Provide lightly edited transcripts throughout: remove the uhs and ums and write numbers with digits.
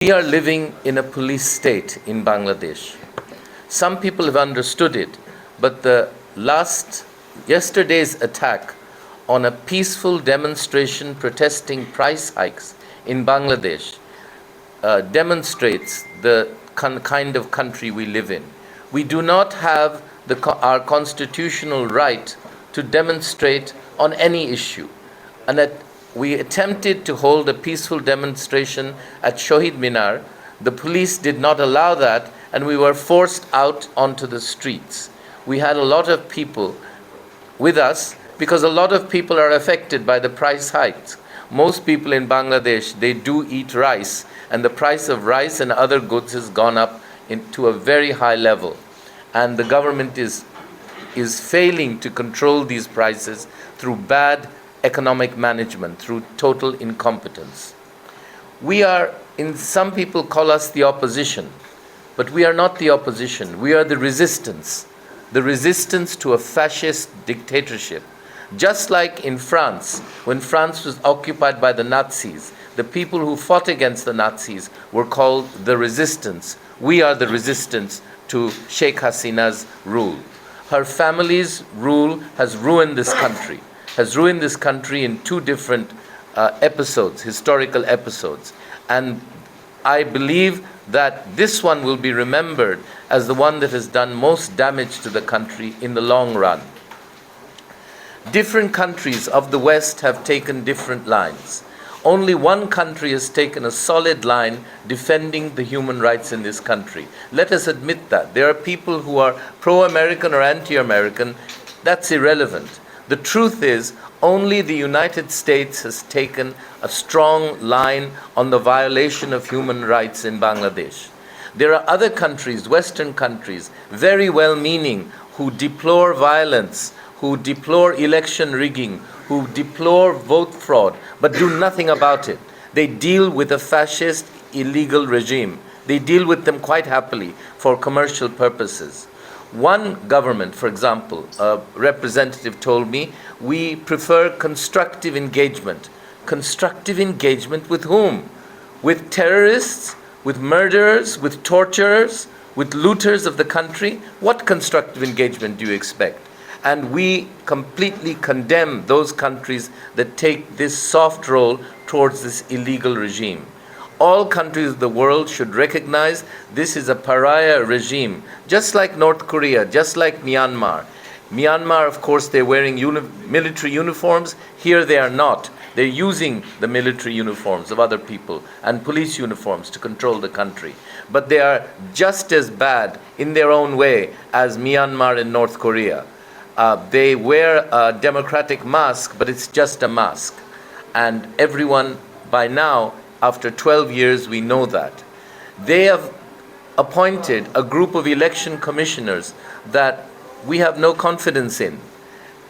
We are living in a police state in Bangladesh. Some people have understood it, but yesterday's attack on a peaceful demonstration protesting price hikes in Bangladesh demonstrates the kind of country we live in. We do not have our constitutional right to demonstrate on any issue. And we attempted to hold a peaceful demonstration at Shohid Minar. The police did not allow that, and we were forced out onto the streets. We had a lot of people with us because a lot of people are affected by the price hikes. Most people in Bangladesh, they do eat rice, and the price of rice and other goods has gone up to a very high level. And the government is failing to control these prices through bad economic management, through total incompetence. Some people call us the opposition, but we are not the opposition. We are the resistance to a fascist dictatorship. Just like in France, when France was occupied by the Nazis, the people who fought against the Nazis were called the resistance. We are the resistance to Sheikh Hasina's rule. Her family's rule has ruined this country in two different historical episodes. And I believe that this one will be remembered as the one that has done most damage to the country in the long run. Different countries of the West have taken different lines. Only one country has taken a solid line defending the human rights in this country. Let us admit that. There are people who are pro-American or anti-American. That's irrelevant. The truth is, only the United States has taken a strong line on the violation of human rights in Bangladesh. There are other countries, Western countries, very well-meaning, who deplore violence, who deplore election rigging, who deplore vote fraud, but do nothing about it. They deal with a fascist, illegal regime. They deal with them quite happily for commercial purposes. One government, for example, a representative told me, we prefer constructive engagement. Constructive engagement with whom? With terrorists, with murderers, with torturers, with looters of the country? What constructive engagement do you expect? And we completely condemn those countries that take this soft role towards this illegal regime. All countries of the world should recognize this is a pariah regime, just like North Korea, just like Myanmar. Myanmar, of course, they're wearing military uniforms. Here they are not. They're using the military uniforms of other people and police uniforms to control the country. But they are just as bad in their own way as Myanmar and North Korea. They wear a democratic mask, but it's just a mask. And everyone, by now, after 12 years, we know that. They have appointed a group of election commissioners that we have no confidence in.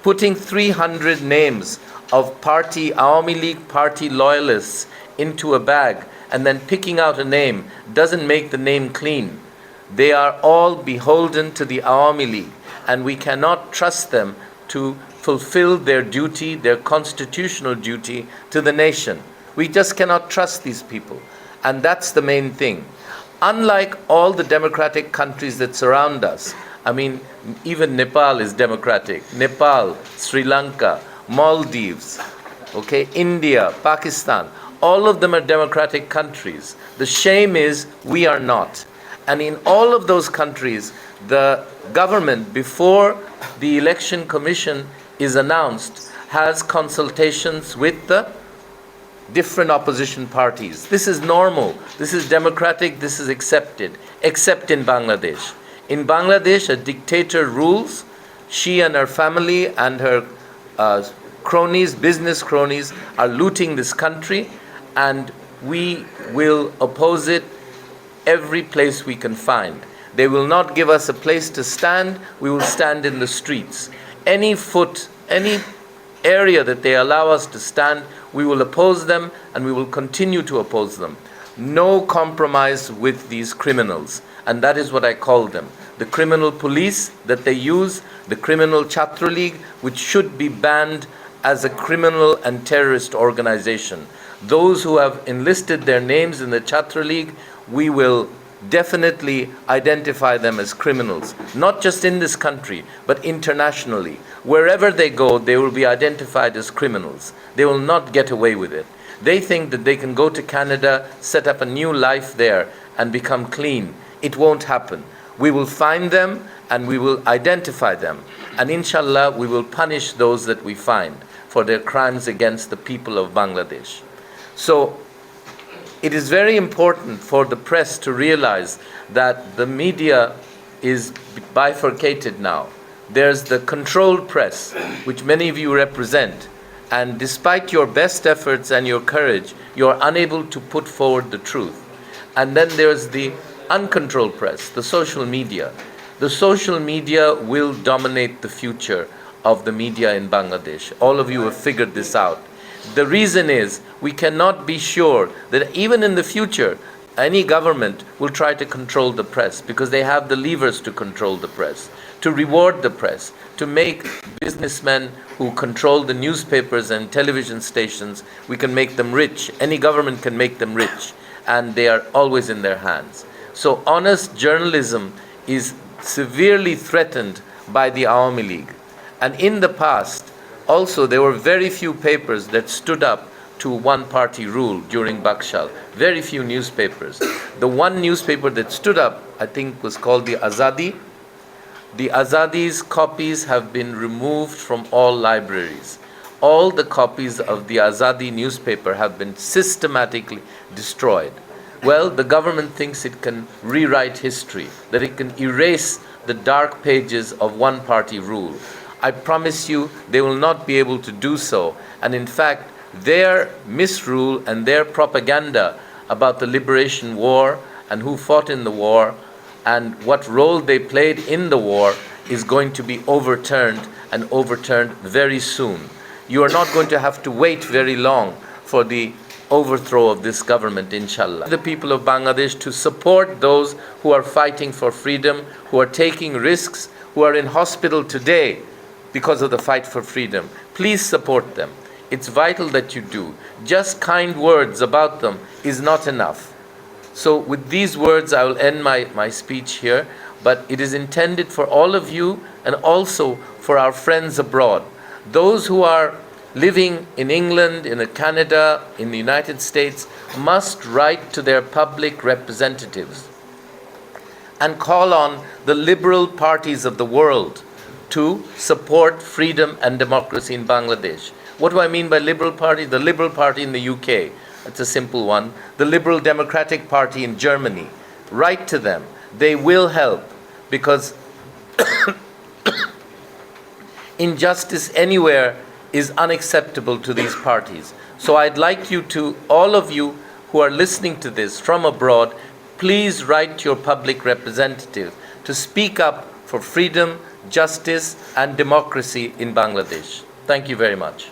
Putting 300 names of Awami League party loyalists into a bag and then picking out a name doesn't make the name clean. They are all beholden to the Awami League, and we cannot trust them to fulfill their duty, their constitutional duty to the nation. We just cannot trust these people, and that's the main thing. Unlike all the democratic countries that surround us, I mean, even Nepal is democratic. Nepal, Sri Lanka, Maldives, India, Pakistan, all of them are democratic countries. The shame is we are not. And in all of those countries, the government, before the election commission is announced, has consultations with the different opposition parties. This is normal, this is democratic, this is accepted, except in Bangladesh. In Bangladesh, a dictator rules. She and her family and her cronies, business cronies, are looting this country, and we will oppose it every place we can find. They will not give us a place to stand. We will stand in the streets. Any area that they allow us to stand, we will oppose them, and we will continue to oppose them. No compromise with these criminals, and that is what I call them. The criminal police that they use, the criminal Chhatra League, which should be banned as a criminal and terrorist organization. Those who have enlisted their names in the Chhatra League, we will definitely identify them as criminals, not just in this country, but internationally. Wherever they go, they will be identified as criminals. They will not get away with it. They think that they can go to Canada, set up a new life there, and become clean. It won't happen. We will find them and we will identify them. And inshallah, we will punish those that we find for their crimes against the people of Bangladesh. So, it is very important for the press to realize that the media is bifurcated now. There's the controlled press, which many of you represent, and despite your best efforts and your courage, you're unable to put forward the truth. And then there's the uncontrolled press, the social media. The social media will dominate the future of the media in Bangladesh. All of you have figured this out. The reason is we cannot be sure that even in the future, any government will try to control the press because they have the levers to control the press, to reward the press, to make businessmen who control the newspapers and television stations, we can make them rich. Any government can make them rich, and they are always in their hands. So honest journalism is severely threatened by the Awami League. And in the past, also, there were very few papers that stood up to one-party rule during Bakshal. Very few newspapers. The one newspaper that stood up, I think, was called the Azadi. The Azadi's copies have been removed from all libraries. All the copies of the Azadi newspaper have been systematically destroyed. Well, the government thinks it can rewrite history, that it can erase the dark pages of one-party rule. I promise you, they will not be able to do so. And in fact, their misrule and their propaganda about the liberation war and who fought in the war and what role they played in the war is going to be overturned, and overturned very soon. You are not going to have to wait very long for the overthrow of this government, inshallah. The people of Bangladesh to support those who are fighting for freedom, who are taking risks, who are in hospital today because of the fight for freedom. Please support them. It's vital that you do. Just kind words about them is not enough. So with these words, I will end my speech here, but it is intended for all of you and also for our friends abroad. Those who are living in England, in Canada, in the United States, must write to their public representatives and call on the liberal parties of the world to support freedom and democracy in Bangladesh. What do I mean by liberal party? The Liberal Party in the UK, that's a simple one. The Liberal Democratic Party in Germany. Write to them. They will help, because injustice anywhere is unacceptable to these parties. So I'd like you to, all of you who are listening to this from abroad, please write your public representative to speak up for freedom, justice and democracy in Bangladesh. Thank you very much.